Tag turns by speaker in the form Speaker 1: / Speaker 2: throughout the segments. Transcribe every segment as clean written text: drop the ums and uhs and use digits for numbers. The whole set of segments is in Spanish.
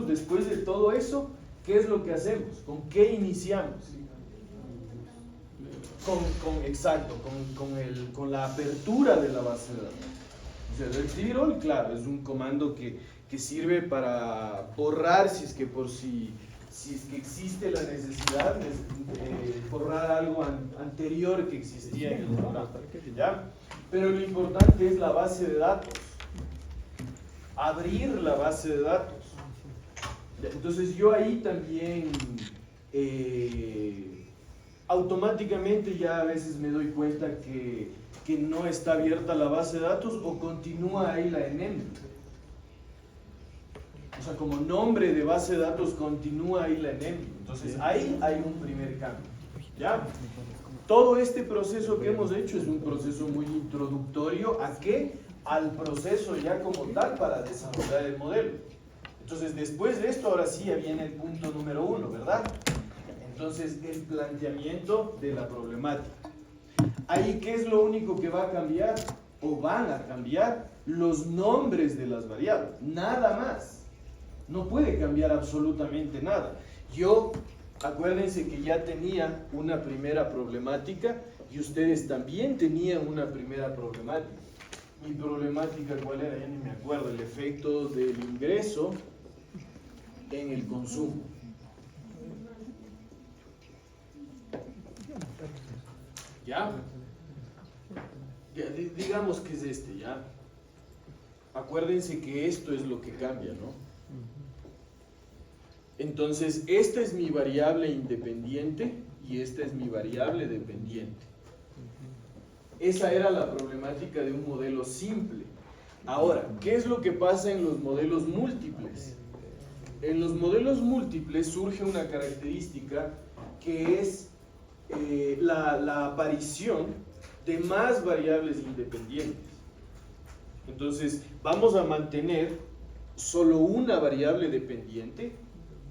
Speaker 1: nosotros después de todo eso, ¿qué es lo que hacemos? ¿Con qué iniciamos? Exacto, con la apertura de la base de datos. O sea, el ctrl, claro, es un comando que sirve para borrar si es que existe la necesidad de borrar algo anterior que existía en el programa, ¿ya? Pero lo importante es la base de datos, abrir la base de datos. Entonces yo ahí también automáticamente ya a veces me doy cuenta que no está abierta la base de datos o continúa ahí la enum. O sea, como nombre de base de datos continúa ahí la enum. Entonces ahí hay un primer cambio, ¿ya? Todo este proceso que hemos hecho es un proceso muy introductorio. ¿A qué? Al proceso ya como tal para desarrollar el modelo. Entonces después de esto ahora sí ya viene el punto número 1, ¿verdad? Entonces el planteamiento de la problemática. Ahí, ¿qué es lo único que va a cambiar? O van a cambiar los nombres de las variables, nada más. No puede cambiar absolutamente nada. Yo, acuérdense que ya tenía una primera problemática y ustedes también tenían una primera problemática. Mi problemática, ¿cuál era? Ya ni me acuerdo. El efecto del ingreso en el consumo. ¿Ya? Digamos que es este, ¿ya? Acuérdense que esto es lo que cambia, ¿no? Entonces, esta es mi variable independiente y esta es mi variable dependiente. Esa era la problemática de un modelo simple. Ahora, ¿qué es lo que pasa en los modelos múltiples? En los modelos múltiples surge una característica que es la aparición de más variables independientes. Entonces, vamos a mantener solo una variable dependiente,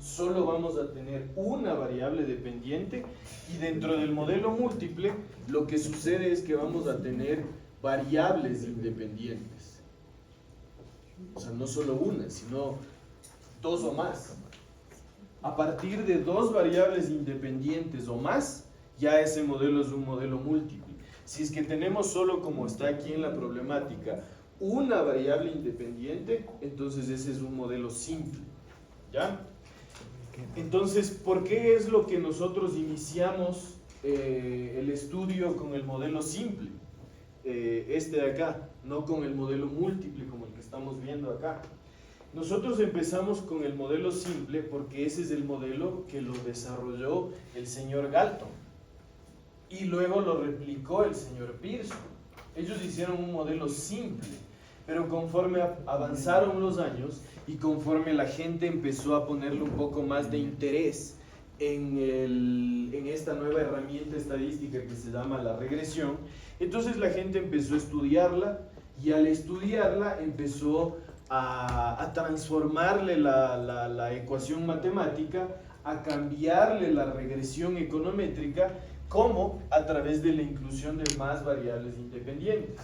Speaker 1: solo vamos a tener una variable dependiente, y dentro del modelo múltiple lo que sucede es que vamos a tener variables independientes. O sea, no solo una, sino dos o más. A partir de dos variables independientes o más, ya ese modelo es un modelo múltiple. Si es que tenemos solo, como está aquí en la problemática, una variable independiente, entonces ese es un modelo simple, ¿ya? Entonces, ¿por qué es lo que nosotros iniciamos el estudio con el modelo simple? Este de acá, no con el modelo múltiple como el que estamos viendo acá. Nosotros empezamos con el modelo simple porque ese es el modelo que lo desarrolló el señor Galton y luego lo replicó el señor Pearson. Ellos hicieron un modelo simple, pero conforme avanzaron los años y conforme la gente empezó a ponerle un poco más de interés en esta nueva herramienta estadística que se llama la regresión, entonces la gente empezó a estudiarla y al estudiarla empezó a transformarle la ecuación matemática, a cambiarle la regresión econométrica, como a través de la inclusión de más variables independientes.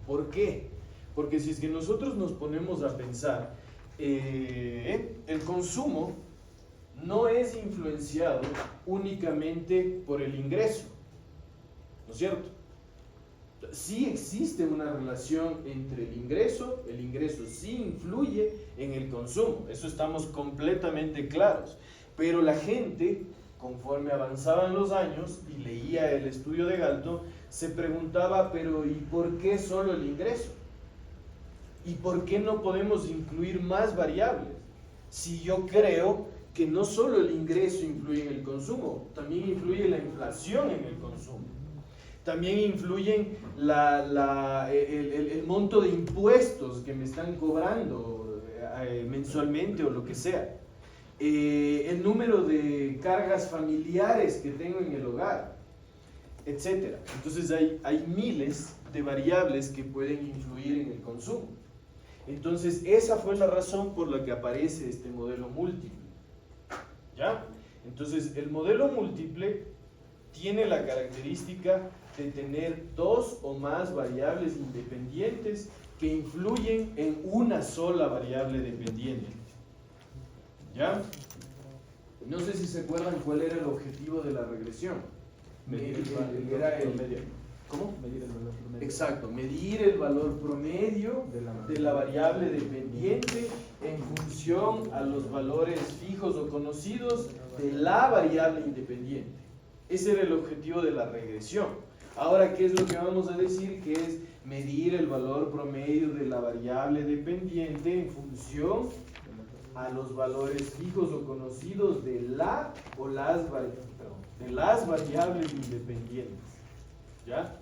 Speaker 1: ¿Por qué? Porque si es que nosotros nos ponemos a pensar, el consumo no es influenciado únicamente por el ingreso, ¿no es cierto? Sí existe una relación entre el ingreso sí influye en el consumo, eso estamos completamente claros, pero la gente, conforme avanzaban los años y leía el estudio de Galton, se preguntaba, pero ¿y por qué solo el ingreso? ¿Y por qué no podemos incluir más variables? Si yo creo que no solo el ingreso influye en el consumo, también influye la inflación en el consumo. También influyen el monto de impuestos que me están cobrando mensualmente o lo que sea. El número de cargas familiares que tengo en el hogar, etc. Entonces hay miles de variables que pueden influir en el consumo. Entonces esa fue la razón por la que aparece este modelo múltiple, ¿ya? Entonces el modelo múltiple tiene la característica de tener dos o más variables independientes que influyen en una sola variable dependiente, ¿Ya? No sé si se acuerdan cuál era el objetivo de la regresión. Era el medio. ¿Cómo?
Speaker 2: Medir el valor promedio.
Speaker 1: Exacto, medir el valor promedio de la variable dependiente en función a los valores fijos o conocidos de la variable independiente. Ese era el objetivo de la regresión. Ahora, ¿qué es lo que vamos a decir? Que es medir el valor promedio de la variable dependiente en función a los valores fijos o conocidos de la o de las variables independientes. ¿Ya?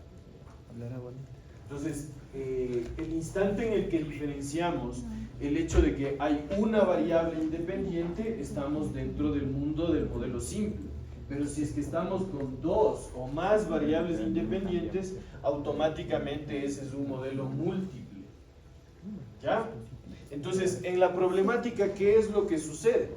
Speaker 1: Entonces, el instante en el que diferenciamos el hecho de que hay una variable independiente, estamos dentro del mundo del modelo simple. Pero si es que estamos con dos o más variables independientes, automáticamente ese es un modelo múltiple. ¿Ya? Entonces, en la problemática, ¿qué es lo que sucede?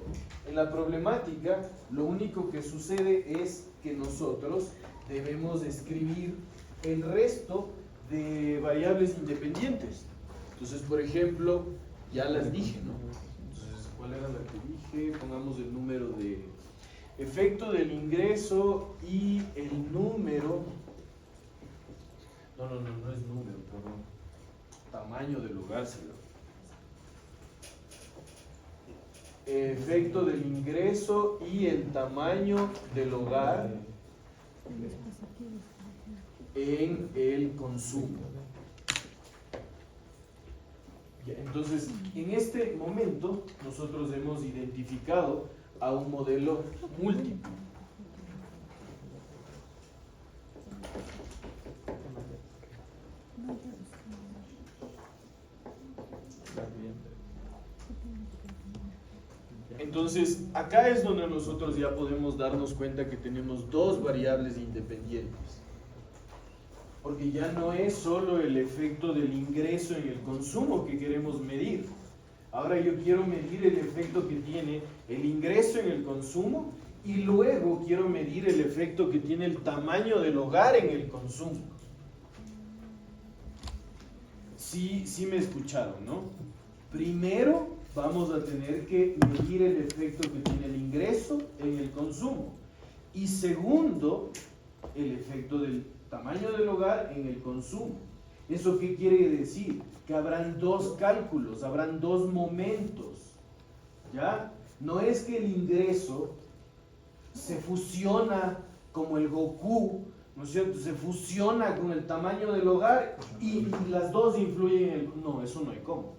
Speaker 1: En la problemática, lo único que sucede es que nosotros debemos escribir el resto de variables independientes. Entonces, por ejemplo, ya las dije, ¿no? Entonces, ¿cuál era la que dije? Pongamos el número de efecto del ingreso y el número. No es número, perdón. Tamaño del hogar, señor. Efecto del ingreso y el tamaño del hogar en el consumo. Entonces, en este momento nosotros hemos identificado a un modelo múltiple. Entonces, acá es donde nosotros ya podemos darnos cuenta que tenemos dos variables independientes. Porque ya no es solo el efecto del ingreso en el consumo que queremos medir. Ahora yo quiero medir el efecto que tiene el ingreso en el consumo y luego quiero medir el efecto que tiene el tamaño del hogar en el consumo. Sí me escucharon, ¿no? Primero vamos a tener que medir el efecto que tiene el ingreso en el consumo. Y segundo, el efecto del tamaño del hogar en el consumo. ¿Eso qué quiere decir? Que habrán dos cálculos, habrán dos momentos. ¿Ya? No es que el ingreso se fusiona como el Goku, ¿no es cierto? Se fusiona con el tamaño del hogar y las dos influyen en el... No, eso no hay cómo.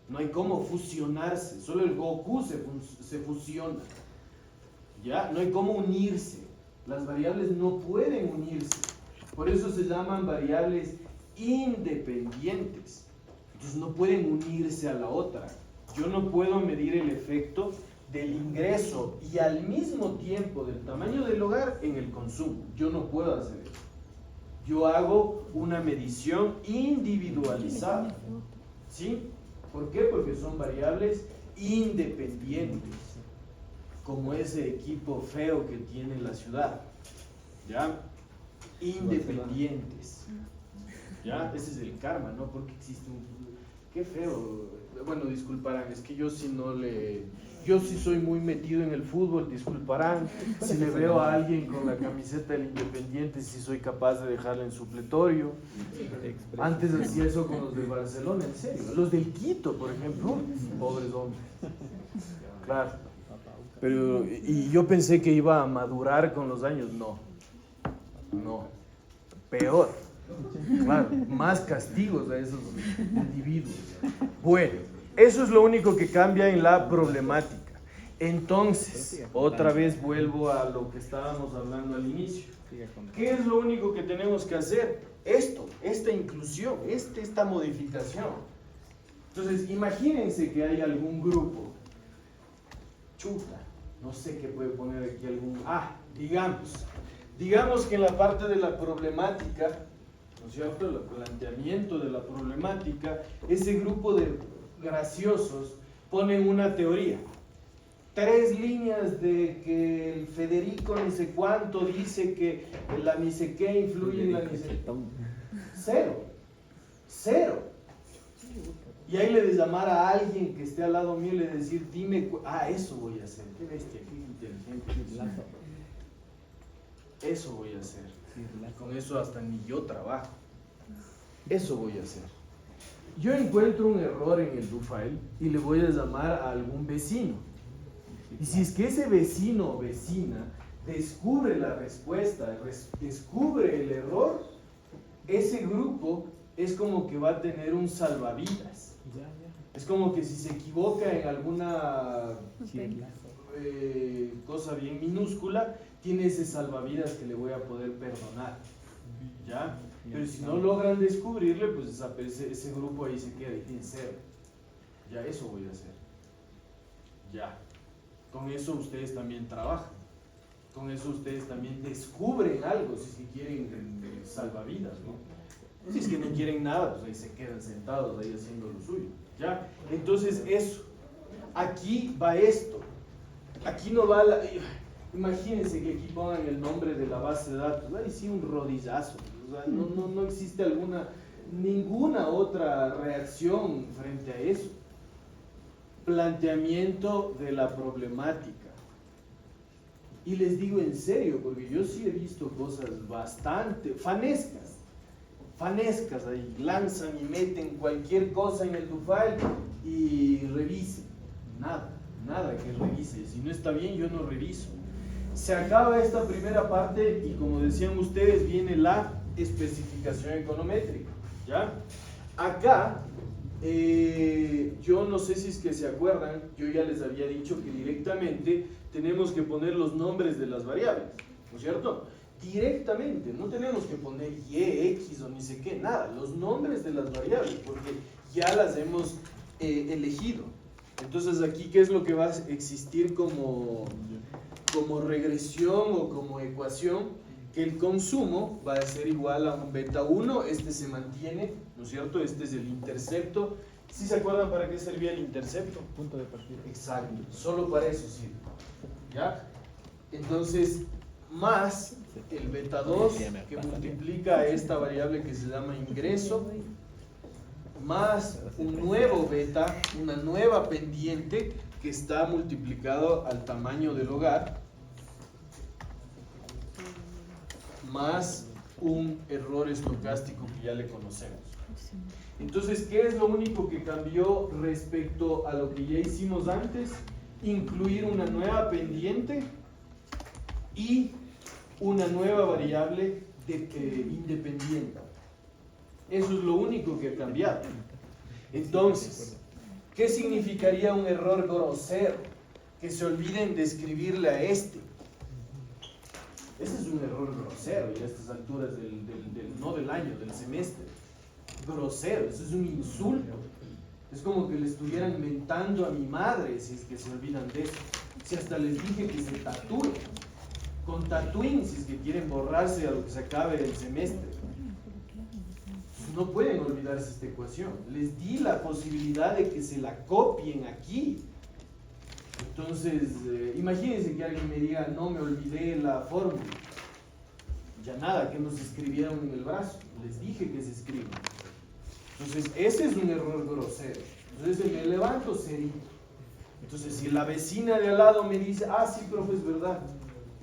Speaker 1: No hay cómo fusionarse. Solo el Goku se fusiona. ¿Ya? No hay cómo unirse. Las variables no pueden unirse. Por eso se llaman variables independientes. Entonces no pueden unirse a la otra. Yo no puedo medir el efecto del ingreso y al mismo tiempo del tamaño del hogar en el consumo. Yo no puedo hacer eso. Yo hago una medición individualizada. ¿Sí? ¿Por qué? Porque son variables independientes. Como ese equipo feo que tiene la ciudad. ¿Ya? Independientes. ¿Ya? Ese es el karma, ¿no? Porque existe un... Qué feo. Bueno, disculparán, es que yo sí soy muy metido en el fútbol, disculparán. Si le veo a alguien con la camiseta del Independiente, si soy capaz de dejarla en supletorio. Antes hacía eso con los del Barcelona, en serio. Los del Quito, por ejemplo. Pobres hombres. Claro. Pero, y yo pensé que iba a madurar con los años. No. Peor. Claro, más castigos a esos individuos. Bueno, eso es lo único que cambia en la problemática. Entonces, otra vez vuelvo a lo que estábamos hablando al inicio. ¿Qué es lo único que tenemos que hacer? Esta inclusión, esta modificación. Entonces, imagínense que hay algún grupo. Chuta, no sé qué puede poner aquí algún... digamos que en la parte de la problemática, ¿no es cierto? El planteamiento de la problemática, ese grupo de graciosos ponen una teoría. 3 líneas de que el Federico ni sé cuánto dice que la ni sé qué influye en la ni sé qué. Cero. Y ahí le de llamar a alguien que esté al lado mío y le de decir, dime, eso voy a hacer. Qué bestia, qué inteligente. Eso voy a hacer. Con eso hasta ni yo trabajo. Eso voy a hacer. Yo encuentro un error en el do file y le voy a llamar a algún vecino. Y si es que ese vecino o vecina descubre la respuesta, descubre el error, ese grupo es como que va a tener un salvavidas. Es como que si se equivoca en alguna cosa bien minúscula, tiene ese salvavidas que le voy a poder perdonar. ¿Ya? Pero si no logran descubrirle, pues ese grupo ahí se queda en cero. Ya, eso voy a hacer. Ya. Con eso ustedes también trabajan. Con eso ustedes también descubren algo, si es que quieren salvavidas, ¿no? Si es que no quieren nada, pues ahí se quedan sentados, ahí haciendo lo suyo. ¿Ya? Entonces eso. Aquí va esto. Aquí no va la... Imagínense que aquí pongan el nombre de la base de datos. Ahí sí un rodillazo. O sea, no existe ninguna otra reacción frente a eso. Planteamiento de la problemática. Y les digo en serio, porque yo sí he visto cosas bastante fanescas, ahí lanzan y meten cualquier cosa en el file y revisen. Nada que revise. Si no está bien, yo no reviso. Se acaba esta primera parte y, como decían ustedes, viene la especificación econométrica. ¿Ya? Acá, yo no sé si es que se acuerdan, yo ya les había dicho que directamente tenemos que poner los nombres de las variables, ¿no es cierto? Directamente, no tenemos que poner y, x o ni sé qué, nada, los nombres de las variables, porque ya las hemos elegido. Entonces aquí, ¿qué es lo que va a existir como regresión o como ecuación? Que el consumo va a ser igual a un beta 1, este se mantiene, ¿no es cierto? Este es el intercepto. ¿Sí se acuerdan para qué servía el intercepto?
Speaker 2: Punto de partida.
Speaker 1: Exacto, solo para eso sirve. ¿Ya? Entonces, más el beta 2 que multiplica a esta variable que se llama ingreso, más un nuevo beta, una nueva pendiente que está multiplicado al tamaño del hogar, más un error estocástico que ya le conocemos. Entonces, ¿qué es lo único que cambió respecto a lo que ya hicimos antes? Incluir una nueva pendiente y una nueva variable independiente. Eso es lo único que ha cambiado. Entonces, ¿qué significaría un error grosero? Que se olviden de escribirle a este. Ese es un error grosero y a estas alturas no del año, del semestre. Grosero, eso es un insulto. Es como que le estuvieran mentando a mi madre si es que se olvidan de eso. Si hasta les dije que se tatúen. Con tatuín si es que quieren borrarse a lo que se acabe el semestre. No pueden olvidarse esta ecuación. Les di la posibilidad de que se la copien aquí. Entonces, imagínense que alguien me diga, no, me olvidé la fórmula. Ya nada, que nos escribieron en el brazo. Les dije que se escriba. Entonces, ese es un error grosero. Entonces, me levanto serito. Entonces, si la vecina de al lado me dice, sí, profe, es verdad.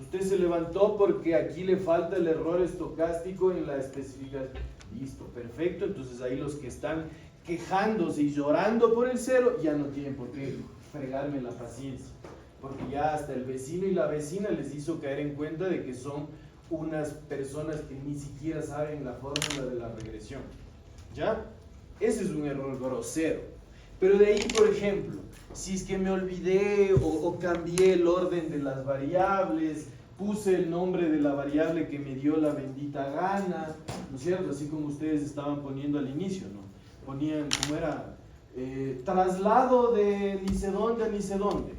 Speaker 1: Usted se levantó porque aquí le falta el error estocástico en la especificación. Listo, perfecto. Entonces, ahí los que están quejándose y llorando por el cero, ya no tienen por qué fregarme la paciencia, porque ya hasta el vecino y la vecina les hizo caer en cuenta de que son unas personas que ni siquiera saben la fórmula de la regresión. ¿Ya? Ese es un error grosero. Pero de ahí, por ejemplo, si es que me olvidé o cambié el orden de las variables, puse el nombre de la variable que me dio la bendita gana, ¿no es cierto? Así como ustedes estaban poniendo al inicio, ¿no? Ponían, ¿cómo era? Traslado de ni sé dónde a ni sé dónde.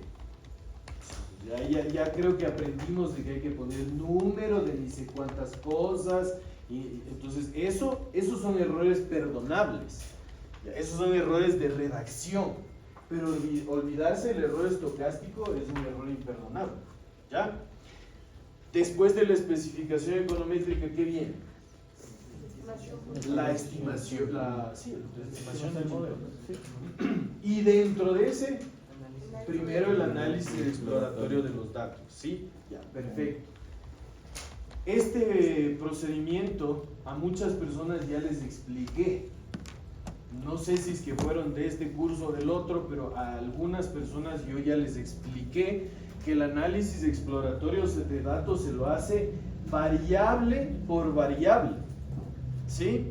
Speaker 1: Ya creo que aprendimos de que hay que poner número de ni sé cuántas cosas. Y entonces esos son errores perdonables. Esos son errores de redacción. Pero olvidarse del error estocástico es un error imperdonable. ¿Ya? Después de la especificación econométrica, ¿qué viene? La estimación, sí, la estimación del modelo. Y dentro de ese, primero el análisis exploratorio de los datos. ¿Sí? Ya, perfecto. Este procedimiento a muchas personas ya les expliqué. No sé si es que fueron de este curso o del otro, pero a algunas personas yo ya les expliqué que el análisis exploratorio de datos se lo hace variable por variable. ¿Sí?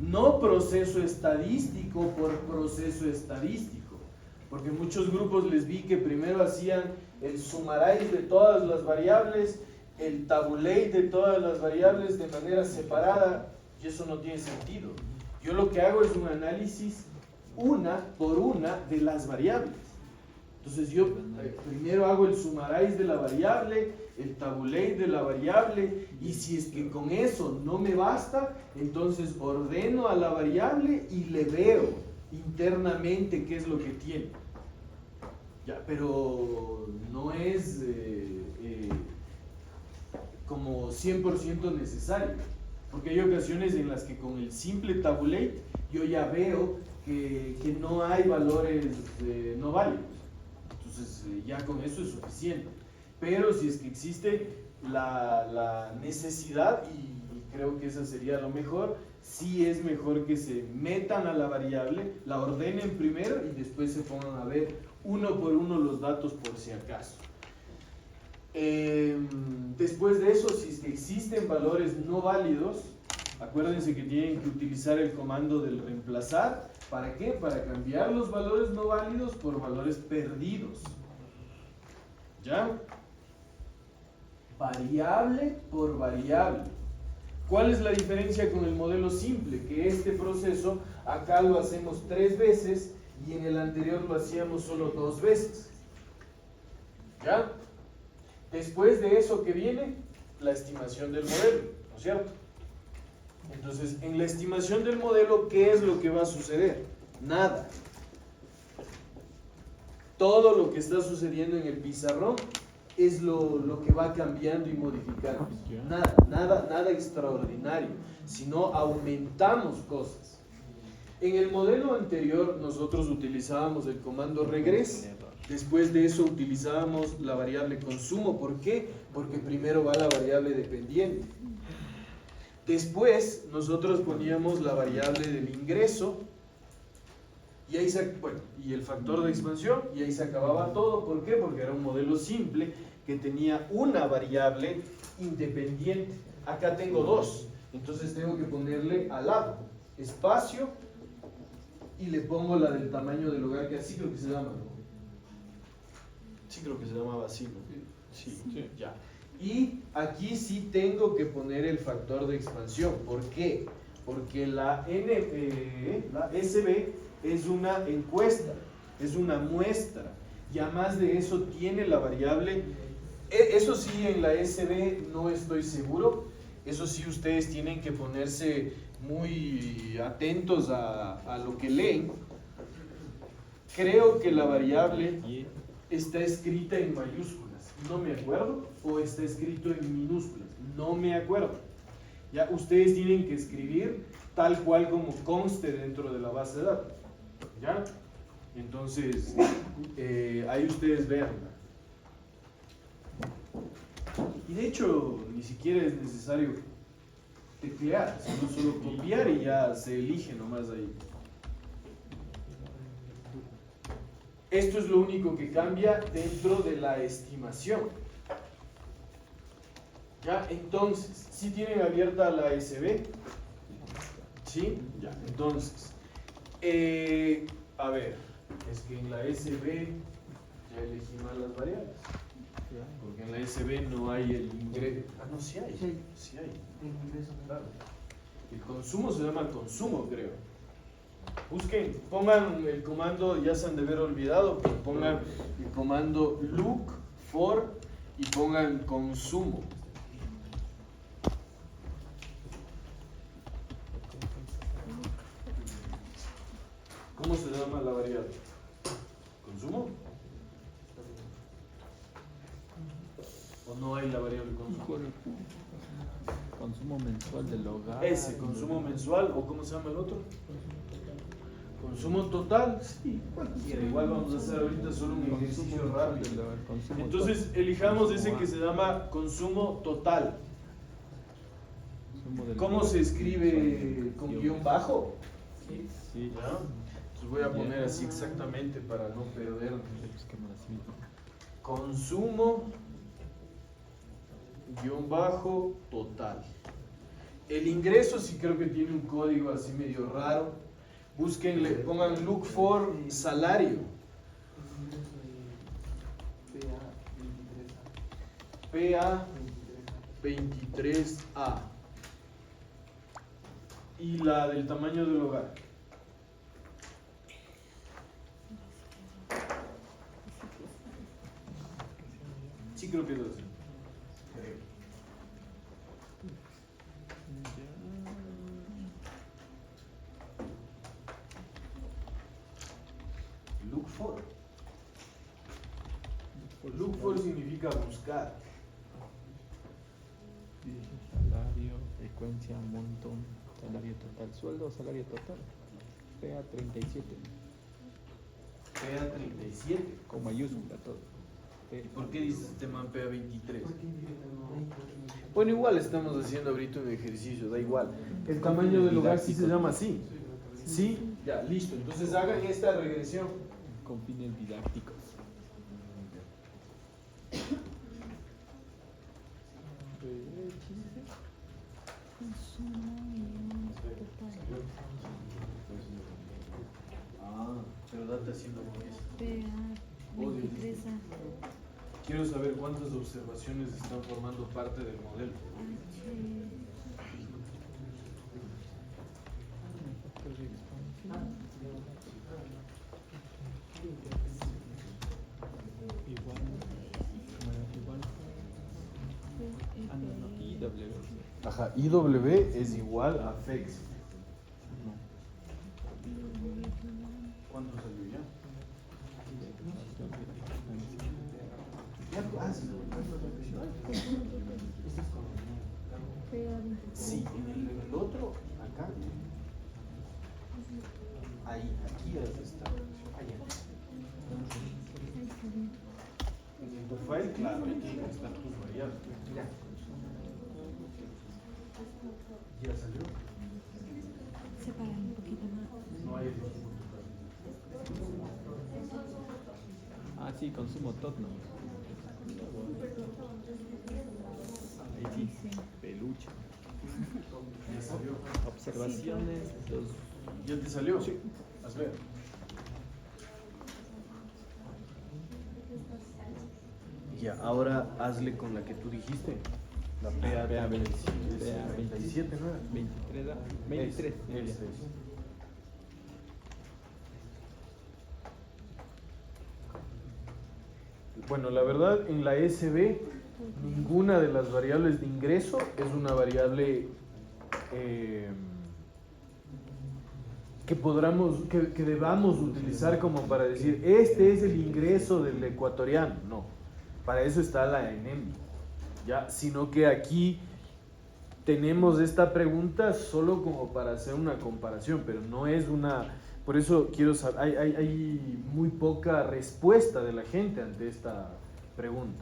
Speaker 1: No proceso estadístico por proceso estadístico. Porque muchos grupos les vi que primero hacían el summarize de todas las variables, el tabulate de todas las variables de manera separada, y eso no tiene sentido. Yo lo que hago es un análisis una por una de las variables. Entonces yo primero hago el summarize de la variable, el tabulate de la variable, y si es que con eso no me basta, entonces ordeno a la variable y le veo internamente qué es lo que tiene. Ya, pero no es como 100% necesario, porque hay ocasiones en las que con el simple tabulate yo ya veo que no hay valores no válidos. Entonces ya con eso es suficiente. Pero si es que existe la necesidad, y creo que esa sería lo mejor, sí es mejor que se metan a la variable, la ordenen primero y después se pongan a ver uno por uno los datos por si acaso. Después de eso, si es que existen valores no válidos, acuérdense que tienen que utilizar el comando del reemplazar. ¿Para qué? Para cambiar los valores no válidos por valores perdidos. ¿Ya? Variable por variable. ¿Cuál es la diferencia con el modelo simple? Que este proceso acá lo hacemos 3 veces y en el anterior lo hacíamos solo 2 veces. ¿Ya? Después de eso, ¿qué viene? La estimación del modelo, ¿no es cierto? Entonces, en la estimación del modelo, ¿qué es lo que va a suceder? Nada. Todo lo que está sucediendo en el pizarrón es lo que va cambiando y modificando. Nada extraordinario, sino aumentamos cosas. En el modelo anterior nosotros utilizábamos el comando regress. Después de eso utilizábamos la variable consumo. ¿Por qué? Porque primero va la variable dependiente. Después nosotros poníamos la variable del ingreso y ahí y el factor de expansión, y ahí se acababa todo. ¿Por qué? Porque era un modelo simple que tenía una variable independiente. Acá tengo 2, entonces tengo que ponerle al lado espacio y le pongo la del tamaño del hogar, que así creo que se llama, ¿no? Sí, creo que se llamaba así, ¿no? Sí, ya. Y aquí sí tengo que poner el factor de expansión. ¿Por qué? Porque la SB es una encuesta, es una muestra, y además de eso tiene la variable. Eso sí, en la SB no estoy seguro. Eso sí, ustedes tienen que ponerse muy atentos a lo que leen. Creo que la variable está escrita en mayúsculas, no me acuerdo, o está escrito en minúsculas, no me acuerdo. Ya ustedes tienen que escribir tal cual como conste dentro de la base de datos. ¿Ya? Entonces, ahí ustedes vean. Y de hecho, ni siquiera es necesario teclear, sino solo copiar y ya se elige nomás ahí. Esto es lo único que cambia dentro de la estimación. ¿Ya? Entonces, ¿sí tienen abierta la SB? ¿Sí? Ya, entonces, a ver, es que en la SB ya elegí mal las variables. Porque en la SB no hay el ingreso. Ah, no, sí hay. Sí hay. Claro. El consumo se llama consumo, creo. Busquen, pongan el comando, ya se han de haber olvidado, pero pongan el comando look for y pongan consumo. ¿Cómo se llama la variable? ¿Consumo? ¿O no hay la variable consumo?
Speaker 2: Consumo mensual del hogar.
Speaker 1: Ese, consumo mensual, o ¿cómo se llama el otro? Consumo total, sí, cualquiera. Igual vamos a hacer ahorita solo un ejercicio rápido. Entonces, elijamos ese que se llama consumo total. ¿Cómo se escribe con guión bajo?
Speaker 2: Sí.
Speaker 1: ¿Ya? Entonces voy a poner así exactamente para no perder. Consumo guión bajo total. El ingreso sí creo que tiene un código así medio raro. Búsquenle, pongan look for salario. PA 23A. Y la del tamaño del hogar. Sí creo que es así. Look for. Look for significa buscar.
Speaker 2: Salario, frecuencia, monto, salario total, sueldo, salario total. PA 37.
Speaker 1: PA 37.
Speaker 2: Con mayúscula todo.
Speaker 1: ¿Y por qué dice este man PA 23? Bueno, igual estamos haciendo ahorita un ejercicio, da igual. El tamaño del hogar sí se llama así. ¿Sí? Ya, listo. Entonces hagan esta regresión.
Speaker 2: Con fines didácticos.
Speaker 1: Ah, pero date haciendo con eso.
Speaker 3: PA 23A.
Speaker 1: Quiero saber cuántas observaciones están formando parte del modelo.
Speaker 2: IW.
Speaker 1: Ajá, IW es igual a FEX. ¿Cuánto salió ya? Sí, en el otro, acá. Ahí, aquí está. Allá. En tu file, claro, aquí están tus variables. ¿Ya salió?
Speaker 3: Separar un poquito más.
Speaker 1: No hay.
Speaker 2: Ah, sí, consumo total. Ahí sí, peluche.
Speaker 1: Ya salió.
Speaker 2: Observaciones, los...
Speaker 1: ¿Ya te salió? Sí. Haz ver. Ya, ahora hazle con la que tú dijiste. La PA 27, ¿no?
Speaker 2: 23A. 23.
Speaker 1: Es. Bueno, la verdad, en la SB, ninguna de las variables de ingreso es una variable que debamos utilizar como para decir, este es el ingreso del ecuatoriano. No, para eso está la ENEM, ¿ya? Sino que aquí tenemos esta pregunta solo como para hacer una comparación, pero no es una... Por eso quiero saber, hay muy poca respuesta de la gente ante esta pregunta.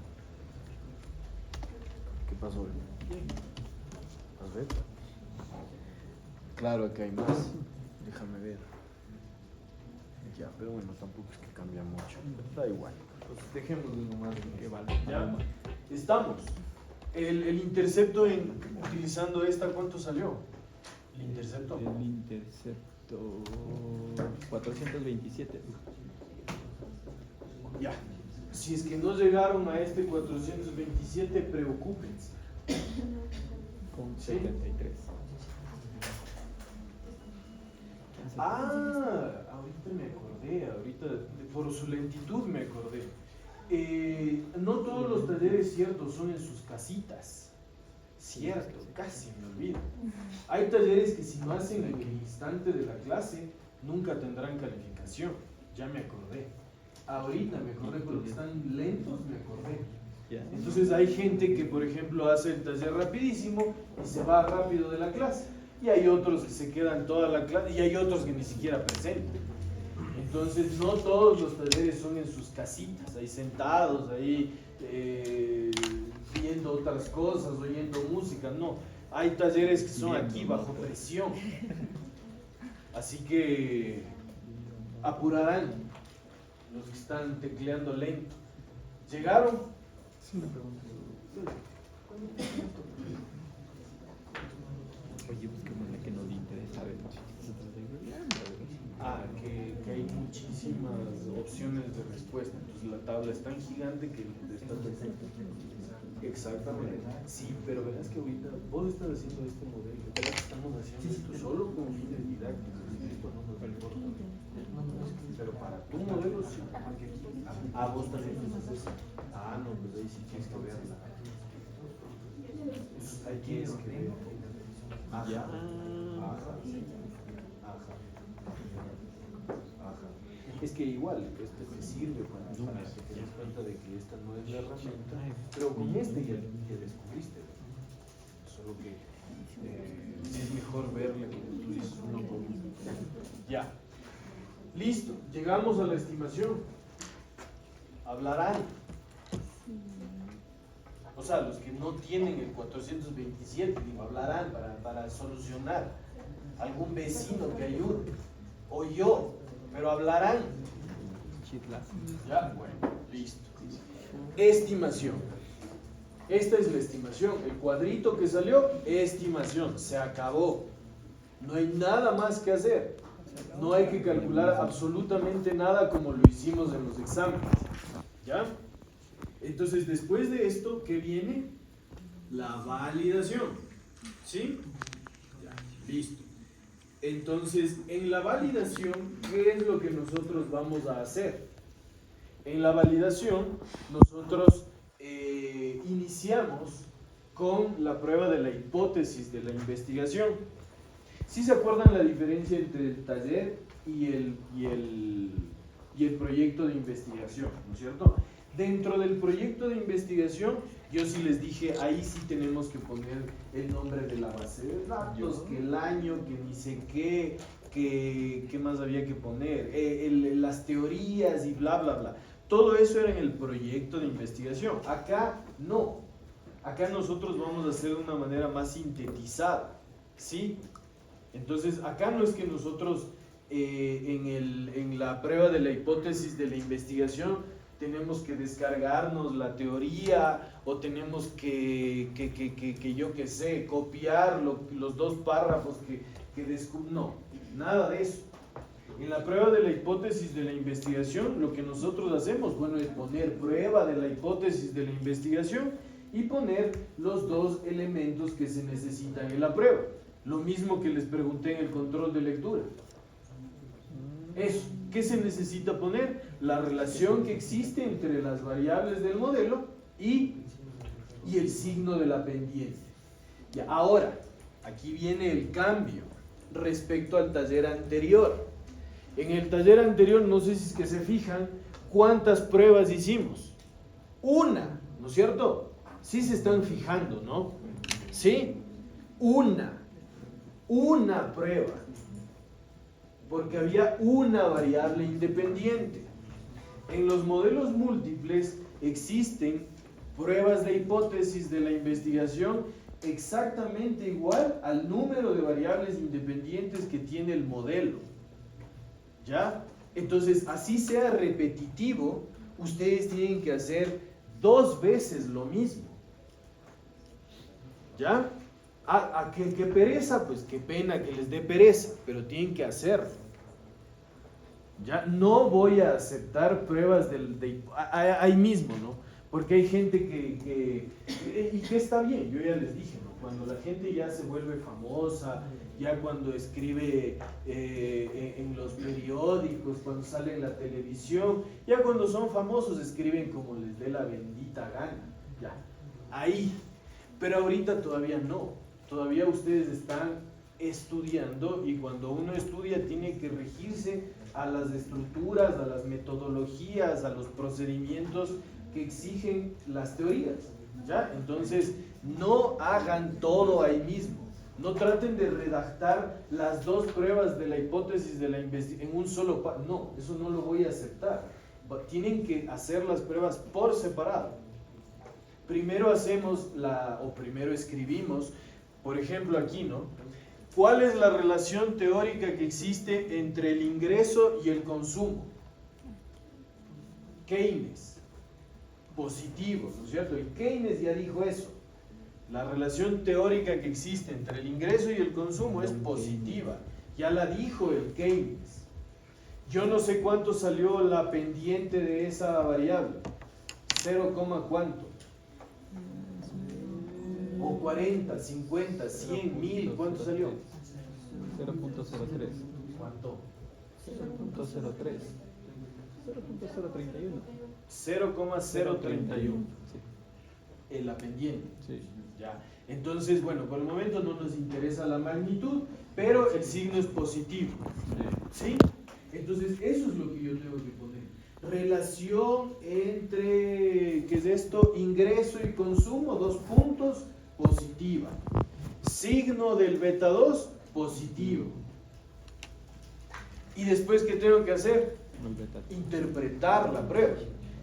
Speaker 1: ¿Qué pasó? A ver. Claro que hay más. Déjame ver. Ya, pero bueno, tampoco es que cambia mucho. Da igual. Pues dejémoslo nomás en que vale. Ya estamos. El intercepto utilizando esta, ¿cuánto salió? El intercepto.
Speaker 2: El intercepto 427.
Speaker 1: Ya. Si es que no llegaron a este 427, preocúpense.
Speaker 2: Con
Speaker 1: ¿Sí?
Speaker 2: 73.
Speaker 1: Ahorita me acordé, por su lentitud me acordé. No todos los talleres ciertos son en sus casitas. Cierto, casi me olvido. Hay talleres que si no hacen en el instante de la clase, nunca tendrán calificación. Ya me acordé. Ahorita me acordé, porque están lentos, me acordé.
Speaker 2: Ya.
Speaker 1: Entonces Entonces hay gente que, por ejemplo, hace el taller rapidísimo y se va rápido de la clase. Y hay otros que se quedan toda la clase y hay otros que ni siquiera presentan. Entonces no todos los talleres son en sus casitas, ahí sentados, ahí viendo otras cosas, oyendo música, no. Hay talleres que son aquí bajo presión. Así que apurarán los que están tecleando lento. ¿Llegaron?
Speaker 2: Sí, una pregunta. Oye, busquemos la que nos interesa, a ver.
Speaker 1: Que hay muchísimas opciones de respuesta. Entonces la tabla es tan gigante que está presente. Exactamente. Sí, pero verás que ahorita vos estás haciendo este modelo, verás que estamos haciendo esto solo con fines didácticos. Esto no nos importa. Pero para tu modelo sí. Vos también haces eso. No, pues ahí sí tienes que verla. Ahí tienes que ver. Ajá. Es que igual, este te sirve para que te des cuenta de que esta no es la herramienta, pero con este ya descubriste. Solo que es mejor verle como tú dices uno por uno. Ya. Listo, llegamos a la estimación. Hablarán. O sea, los que no tienen el 427, digo, hablarán para solucionar. Algún vecino que ayude. O yo. Pero hablarán. Ya, bueno, listo. Estimación. Esta es la estimación. El cuadrito que salió, estimación. Se acabó. No hay nada más que hacer. No hay que calcular absolutamente nada como lo hicimos en los exámenes. ¿Ya? Entonces, después de esto, ¿qué viene? La validación. ¿Sí? Ya, listo. Entonces, en la validación, ¿qué es lo que nosotros vamos a hacer? En la validación, nosotros iniciamos con la prueba de la hipótesis de la investigación. ¿Sí se acuerdan la diferencia entre el taller y el proyecto de investigación? ¿No es cierto? Dentro del proyecto de investigación, yo sí les dije, ahí sí tenemos que poner el nombre de la base de datos, que el año, que ni sé qué más había que poner, las teorías y bla, bla, bla. Todo eso era en el proyecto de investigación. Acá no. Acá nosotros vamos a hacer de una manera más sintetizada. ¿Sí? Entonces, acá no es que nosotros en la prueba de la hipótesis de la investigación tenemos que descargarnos la teoría o tenemos que yo qué sé, copiar los dos párrafos que descubrimos. No, nada de eso. En la prueba de la hipótesis de la investigación, lo que nosotros hacemos, bueno, es poner prueba de la hipótesis de la investigación y poner los dos elementos que se necesitan en la prueba. Lo mismo que les pregunté en el control de lectura. Eso, ¿qué se necesita poner? La relación que existe entre las variables del modelo y el signo de la pendiente. Ya, ahora, aquí viene el cambio respecto al taller anterior. En el taller anterior, no sé si es que se fijan, ¿cuántas pruebas hicimos? Una, ¿no es cierto? Sí se están fijando, ¿no? ¿Sí? Una prueba. Porque había una variable independiente. En los modelos múltiples existen pruebas de hipótesis de la investigación exactamente igual al número de variables independientes que tiene el modelo. ¿Ya? Entonces, así sea repetitivo, ustedes tienen que hacer 2 veces lo mismo. ¿Ya? ¿Qué pereza? Pues qué pena que les dé pereza, pero tienen que hacerlo. Ya no voy a aceptar pruebas ahí mismo, ¿no? Porque hay gente y que está bien, yo ya les dije, ¿no? Cuando la gente ya se vuelve famosa, ya cuando escribe en los periódicos, cuando sale en la televisión, ya cuando son famosos escriben como les dé la bendita gana, ya, ahí. Pero ahorita todavía no, todavía ustedes están estudiando y cuando uno estudia tiene que regirse a las estructuras, a las metodologías, a los procedimientos que exigen las teorías. ¿Ya? Entonces, no hagan todo ahí mismo. No traten de redactar las dos pruebas de la hipótesis de la investigación en un solo no, eso no lo voy a aceptar. Tienen que hacer las pruebas por separado. Primero primero escribimos, por ejemplo aquí, ¿no? ¿Cuál es la relación teórica que existe entre el ingreso y el consumo? Keynes, positivo, ¿no es cierto? Y Keynes ya dijo eso. La relación teórica que existe entre el ingreso y el consumo es positiva. Ya la dijo el Keynes. Yo no sé cuánto salió la pendiente de esa variable. 0, ¿cuánto? O 40, 50, 100, 1000, ¿cuánto salió?
Speaker 2: 0.03.
Speaker 1: ¿Cuánto?
Speaker 2: 0.03. 0.031.
Speaker 1: 0,031.
Speaker 2: Sí.
Speaker 1: En la pendiente.
Speaker 2: Sí.
Speaker 1: Ya. Entonces, bueno, por el momento no nos interesa la magnitud, pero el signo es positivo. ¿Sí? Entonces, eso es lo que yo tengo que poner. Relación entre, ¿qué es esto? Ingreso y consumo, 2 puntos, positiva. Signo del beta 2, positivo. Y después, ¿qué tengo que hacer? Interpretar la prueba.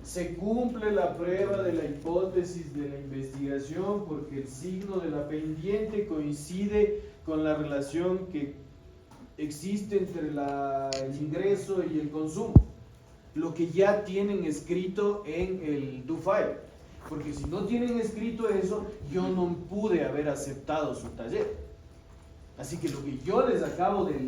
Speaker 1: Se cumple la prueba de la hipótesis de la investigación porque el signo de la pendiente coincide con la relación que existe entre el ingreso y el consumo. Lo que ya tienen escrito en el do file. Porque si no tienen escrito eso, yo no pude haber aceptado su taller. Así que lo que yo les acabo de